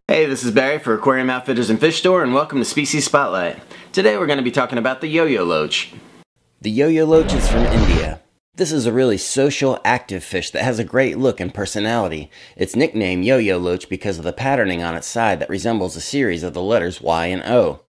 Hey, this is Barry for Aquarium Outfitters and Fish Store, and welcome to Species Spotlight. Today we're going to be talking about the yo-yo loach. The yo-yo loach is from India. This is a really social, active fish that has a great look and personality. It's nicknamed yo-yo loach because of the patterning on its side that resembles a series of the letters Y and O.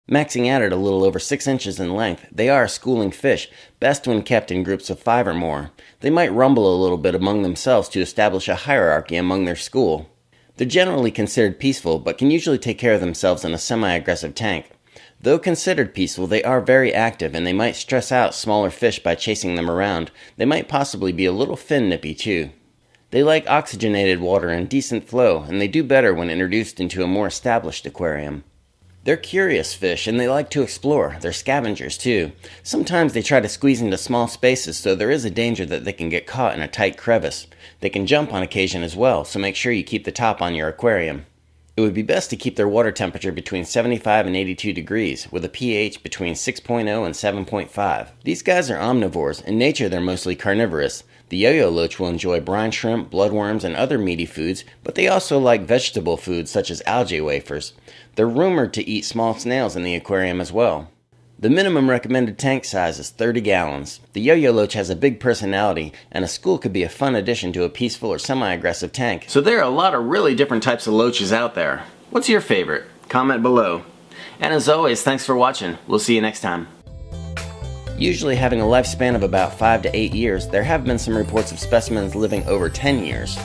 Maxing out at a little over 6 inches in length, they are a schooling fish, best when kept in groups of 5 or more. They might rumble a little bit among themselves to establish a hierarchy among their school. They're generally considered peaceful, but can usually take care of themselves in a semi-aggressive tank. Though considered peaceful, they are very active, and they might stress out smaller fish by chasing them around. They might possibly be a little fin nippy too. They like oxygenated water and decent flow, and they do better when introduced into a more established aquarium. They're curious fish, and they like to explore. They're scavengers too. Sometimes they try to squeeze into small spaces, so there is a danger that they can get caught in a tight crevice. They can jump on occasion as well, so make sure you keep the top on your aquarium. It would be best to keep their water temperature between 75 and 82 degrees, with a pH between 6.0 and 7.5. These guys are omnivores. In nature, they're mostly carnivorous. The yo-yo loach will enjoy brine shrimp, bloodworms, and other meaty foods, but they also like vegetable foods such as algae wafers. They're rumored to eat small snails in the aquarium as well. The minimum recommended tank size is 30 gallons. The yo-yo loach has a big personality, and a school could be a fun addition to a peaceful or semi-aggressive tank. So there are a lot of really different types of loaches out there. What's your favorite? Comment below. And as always, thanks for watching. We'll see you next time. Usually having a lifespan of about 5 to 8 years, there have been some reports of specimens living over 10 years.